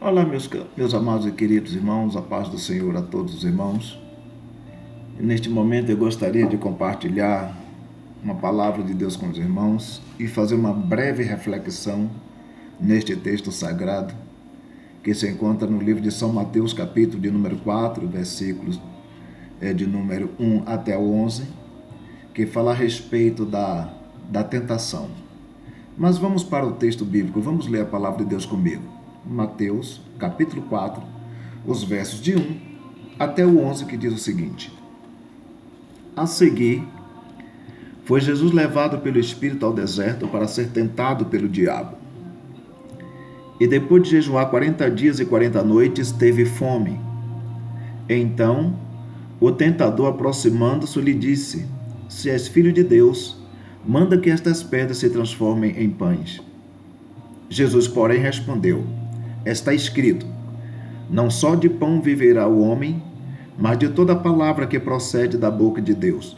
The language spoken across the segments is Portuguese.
Olá, meus amados e queridos irmãos, a paz do Senhor a todos os irmãos. Neste momento eu gostaria de compartilhar uma palavra de Deus com os irmãos e fazer uma breve reflexão neste texto sagrado que se encontra no livro de São Mateus, capítulo de número 4, versículos de número 1 até o 11, que fala a respeito da tentação. Mas vamos para o texto bíblico, vamos ler a palavra de Deus comigo. Mateus, capítulo 4, os versos de 1 até o 11, que diz o seguinte: A seguir, foi Jesus levado pelo Espírito ao deserto para ser tentado pelo diabo. E depois de jejuar 40 dias e 40 noites, teve fome. Então, o tentador, aproximando-se, lhe disse: Se és filho de Deus, manda que estas pedras se transformem em pães. Jesus, porém, respondeu: Está escrito: Não só de pão viverá o homem, mas de toda palavra que procede da boca de Deus.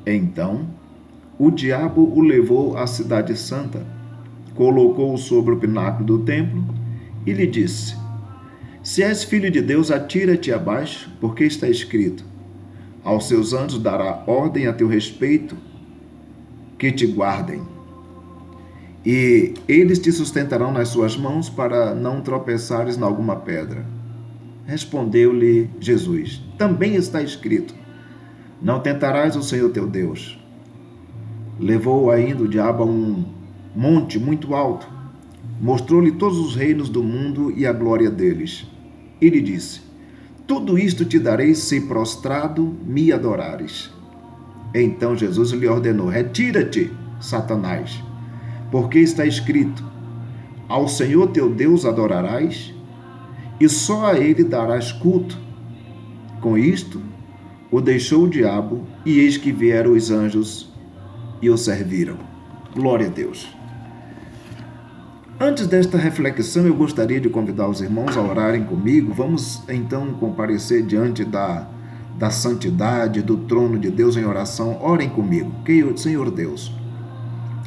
Então, o diabo o levou à cidade santa, colocou-o sobre o pináculo do templo e lhe disse: Se és filho de Deus, atira-te abaixo, porque está escrito: Aos seus anjos dará ordem a teu respeito, que te guardem. E eles te sustentarão nas suas mãos para não tropeçares em alguma pedra. Respondeu-lhe Jesus: Também está escrito: Não tentarás o Senhor teu Deus. Levou-o ainda o diabo a um monte muito alto, mostrou-lhe todos os reinos do mundo e a glória deles. E lhe disse: Tudo isto te darei se prostrado me adorares. Então Jesus lhe ordenou: Retira-te, Satanás, porque está escrito: Ao Senhor teu Deus adorarás, e só a ele darás culto. Com isto, o deixou o diabo, e eis que vieram os anjos e o serviram. Glória a Deus. Antes desta reflexão, eu gostaria de convidar os irmãos a orarem comigo. Vamos então comparecer diante da santidade, do trono de Deus em oração. Orem comigo. Senhor Deus,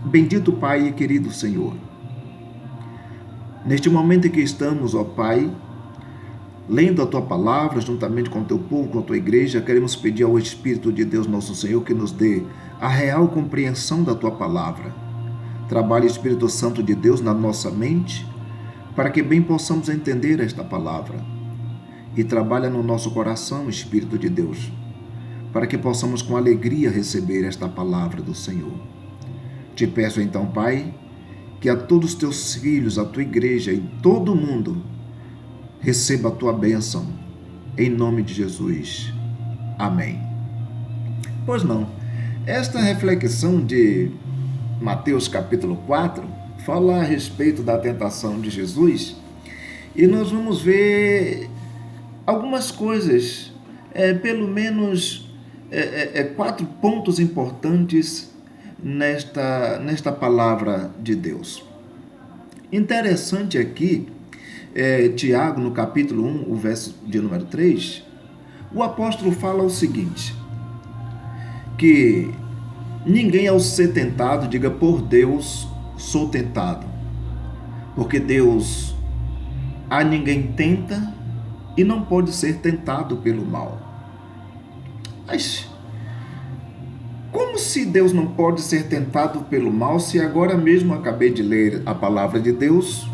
bendito Pai e querido Senhor, neste momento em que estamos, ó Pai, lendo a Tua palavra, juntamente com o Teu povo, com a Tua igreja, queremos pedir ao Espírito de Deus, nosso Senhor, que nos dê a real compreensão da Tua palavra. Trabalhe, Espírito Santo de Deus, na nossa mente, para que bem possamos entender esta palavra. E trabalha no nosso coração, Espírito de Deus, para que possamos com alegria receber esta palavra do Senhor. Te peço então, Pai, que a todos os Teus filhos, a Tua igreja e todo o mundo receba a Tua bênção, em nome de Jesus. Amém. Pois não, esta reflexão de Mateus capítulo 4 fala a respeito da tentação de Jesus e nós vamos ver algumas coisas, pelo menos 4 pontos importantes nesta palavra de Deus. Interessante aqui, Tiago, no capítulo 1, o verso de número 3, o apóstolo fala o seguinte, que ninguém ao ser tentado diga: por Deus sou tentado, porque Deus a ninguém tenta e não pode ser tentado pelo mal. Mas como se Deus não pode ser tentado pelo mal, se agora mesmo acabei de ler a palavra de Deus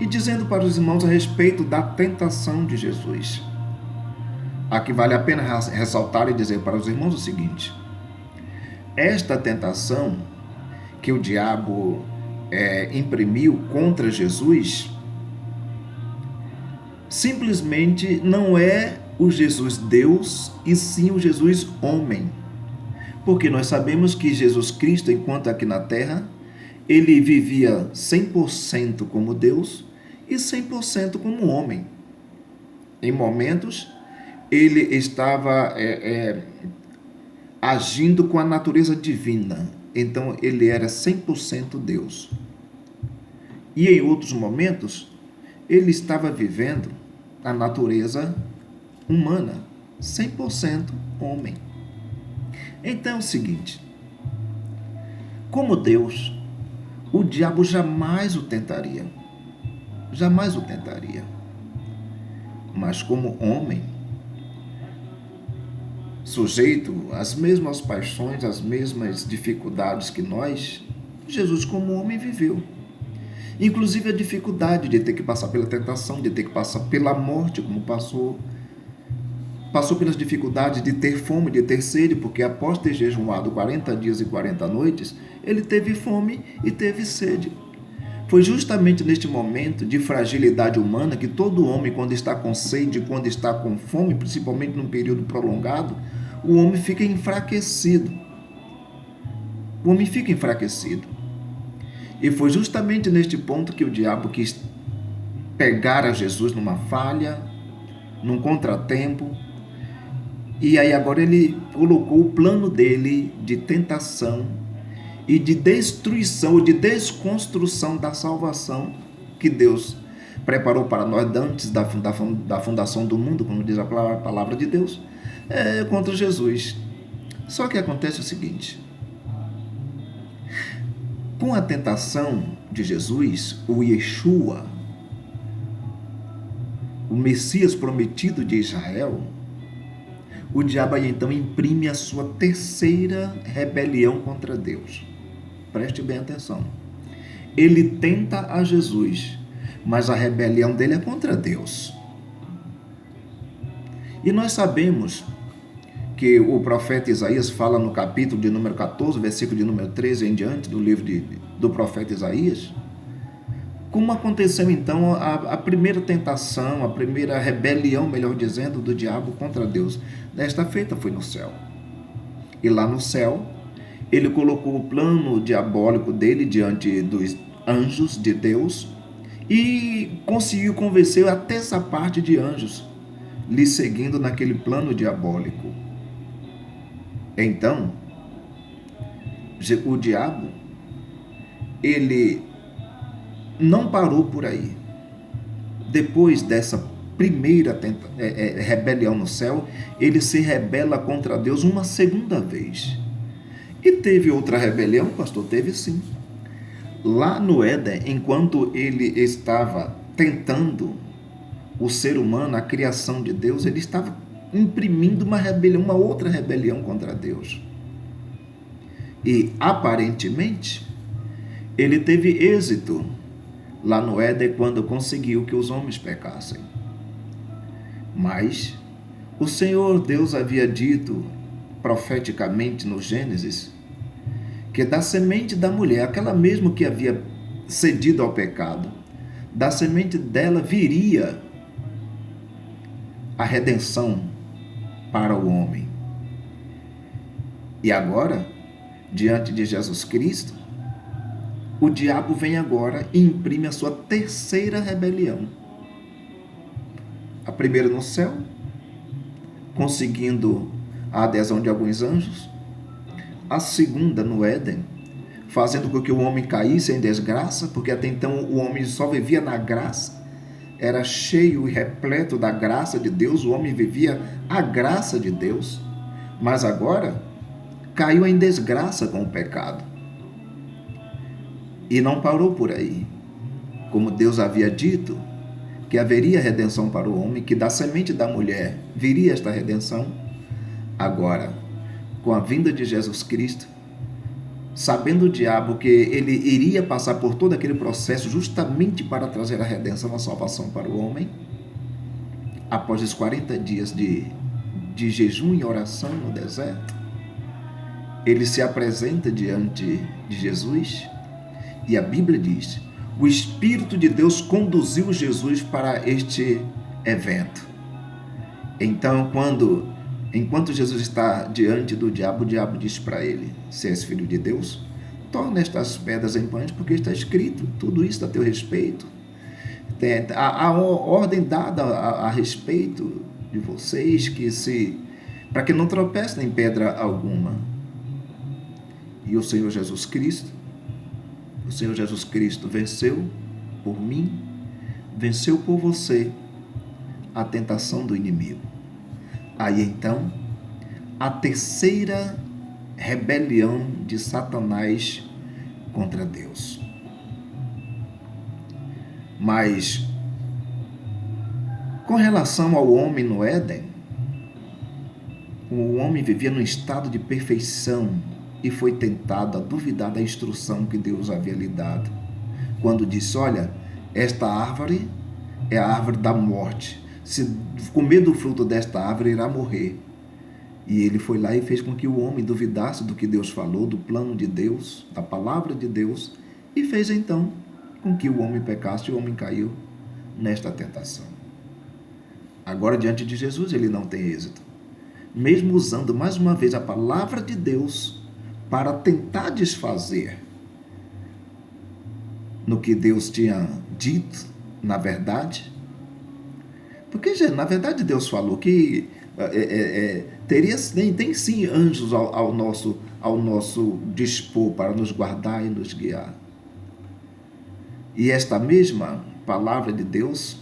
e dizendo para os irmãos a respeito da tentação de Jesus? Aqui vale a pena ressaltar e dizer para os irmãos o seguinte: esta tentação que o diabo imprimiu contra Jesus simplesmente não é o Jesus Deus, e sim o Jesus homem. Porque nós sabemos que Jesus Cristo, enquanto aqui na terra, ele vivia 100% como Deus e 100% como homem. Em momentos, ele estava agindo com a natureza divina. Então, ele era 100% Deus. E em outros momentos, ele estava vivendo a natureza humana, 100% homem. Então é o seguinte: como Deus, o diabo jamais o tentaria. jamais o tentaria. Mas como homem, sujeito às mesmas paixões, às mesmas dificuldades que nós, Jesus como homem viveu. Inclusive a dificuldade de ter que passar pela tentação, de ter que passar pela morte, como passou pelas dificuldades de ter fome, de ter sede, porque após ter jejuado 40 dias e 40 noites, ele teve fome e teve sede. Foi justamente neste momento de fragilidade humana que todo homem, quando está com sede, quando está com fome, principalmente num período prolongado, o homem fica enfraquecido. O homem fica enfraquecido. E foi justamente neste ponto que o diabo quis pegar a Jesus numa falha, num contratempo. E aí agora ele colocou o plano dele de tentação e de destruição, de desconstrução da salvação que Deus preparou para nós antes da fundação do mundo, como diz a palavra de Deus, contra Jesus. Só que acontece o seguinte: com a tentação de Jesus, o Yeshua, o Messias prometido de Israel, o diabo aí então imprime a sua terceira rebelião contra Deus. Preste bem atenção. Ele tenta a Jesus, mas a rebelião dele é contra Deus. E nós sabemos que o profeta Isaías fala no capítulo de número 14, versículo de número 13 em diante do livro do profeta Isaías, como aconteceu então a primeira tentação, a primeira rebelião, melhor dizendo, do diabo contra Deus. Desta feita foi no céu. E lá no céu, ele colocou o plano diabólico dele diante dos anjos de Deus e conseguiu convencer até essa parte de anjos, lhe seguindo naquele plano diabólico. Então, o diabo, ele não parou por aí. Depois dessa primeira rebelião no céu, ele se rebela contra Deus uma segunda vez. E teve outra rebelião, pastor? Teve sim. Lá no Éden, enquanto ele estava tentando o ser humano, a criação de Deus, ele estava imprimindo uma rebelião, uma outra rebelião contra Deus. E aparentemente ele teve êxito lá no Éden quando conseguiu que os homens pecassem. Mas o Senhor Deus havia dito profeticamente no Gênesis que da semente da mulher, aquela mesmo que havia cedido ao pecado, da semente dela viria a redenção para o homem. E agora, diante de Jesus Cristo, o diabo vem agora e imprime a sua terceira rebelião. A primeira no céu, conseguindo a adesão de alguns anjos. A segunda no Éden, fazendo com que o homem caísse em desgraça, porque até então o homem só vivia na graça, era cheio e repleto da graça de Deus, o homem vivia a graça de Deus, mas agora caiu em desgraça com o pecado. E não parou por aí. Como Deus havia dito que haveria redenção para o homem, que da semente da mulher viria esta redenção, agora, com a vinda de Jesus Cristo, sabendo o diabo que ele iria passar por todo aquele processo justamente para trazer a redenção, a salvação para o homem, após os 40 dias de jejum e oração no deserto, ele se apresenta diante de Jesus e a Bíblia diz: o Espírito de Deus conduziu Jesus para este evento. Então, enquanto Jesus está diante do diabo, o diabo diz para ele: se és filho de Deus, torna estas pedras em pães, porque está escrito tudo isso a teu respeito. A ordem dada a respeito de vocês, para que não tropecem em pedra alguma. E o Senhor Jesus Cristo venceu por mim, venceu por você a tentação do inimigo. Aí então, a terceira rebelião de Satanás contra Deus. Mas com relação ao homem no Éden, o homem vivia num estado de perfeição e foi tentado a duvidar da instrução que Deus havia lhe dado, quando disse: olha, esta árvore é a árvore da morte, se comer do fruto desta árvore irá morrer. E ele foi lá e fez com que o homem duvidasse do que Deus falou, do plano de Deus, da palavra de Deus, e fez então com que o homem pecasse e o homem caiu nesta tentação. Agora, diante de Jesus, ele não tem êxito. Mesmo usando mais uma vez a palavra de Deus para tentar desfazer no que Deus tinha dito, na verdade. Porque, na verdade, Deus falou que tem sim anjos ao nosso dispor para nos guardar e nos guiar. E esta mesma palavra de Deus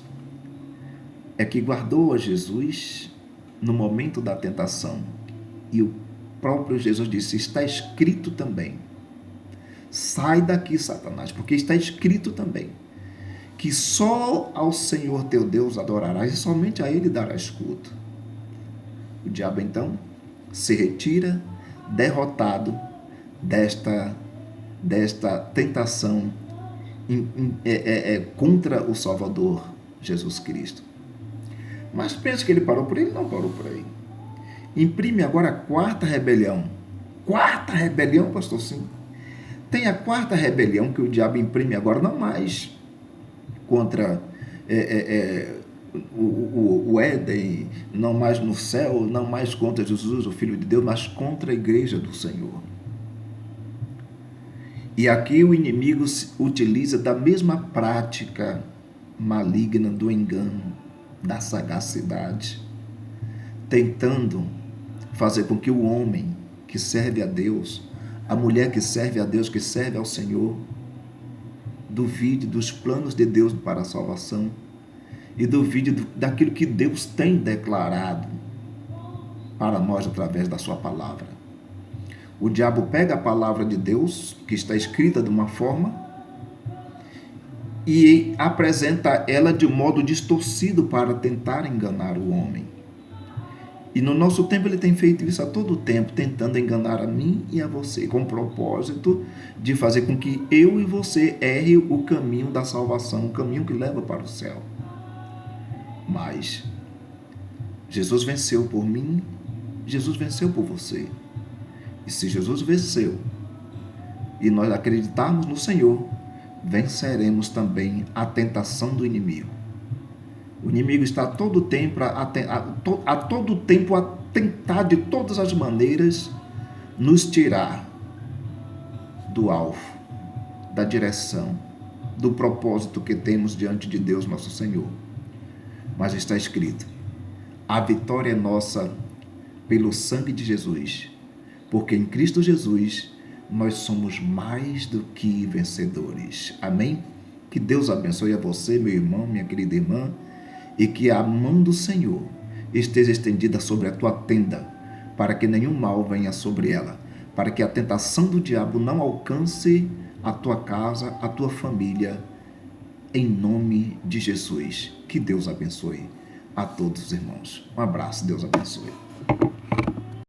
é que guardou a Jesus no momento da tentação. E o próprio Jesus disse: está escrito também. Sai daqui, Satanás, porque está escrito também que só ao Senhor teu Deus adorarás e somente a Ele darás culto. O diabo então se retira derrotado desta tentação contra o Salvador Jesus Cristo. Mas pensa que ele parou por aí? Ele não parou por aí. Imprime agora a quarta rebelião. Quarta rebelião, pastor? Sim. Tem a quarta rebelião que o diabo imprime agora, não mais contra o Éden, não mais no céu, não mais contra Jesus, o Filho de Deus, mas contra a igreja do Senhor. E aqui o inimigo utiliza da mesma prática maligna do engano, da sagacidade, tentando fazer com que o homem que serve a Deus, a mulher que serve a Deus, que serve ao Senhor, duvide dos planos de Deus para a salvação e duvide daquilo que Deus tem declarado para nós através da sua palavra. O diabo pega a palavra de Deus, que está escrita de uma forma, e apresenta ela de modo distorcido para tentar enganar o homem. E no nosso tempo ele tem feito isso a todo tempo, tentando enganar a mim e a você, com o propósito de fazer com que eu e você erre o caminho da salvação, o caminho que leva para o céu. Mas Jesus venceu por mim, Jesus venceu por você. E se Jesus venceu e nós acreditarmos no Senhor, venceremos também a tentação do inimigo. O inimigo está a todo tempo a tentar de todas as maneiras nos tirar do alvo, da direção, do propósito que temos diante de Deus nosso Senhor. Mas está escrito: a vitória é nossa pelo sangue de Jesus, porque em Cristo Jesus nós somos mais do que vencedores. Amém? Que Deus abençoe a você, meu irmão, minha querida irmã, e que a mão do Senhor esteja estendida sobre a tua tenda, para que nenhum mal venha sobre ela, para que a tentação do diabo não alcance a tua casa, a tua família, em nome de Jesus. Que Deus abençoe a todos os irmãos. Um abraço, Deus abençoe.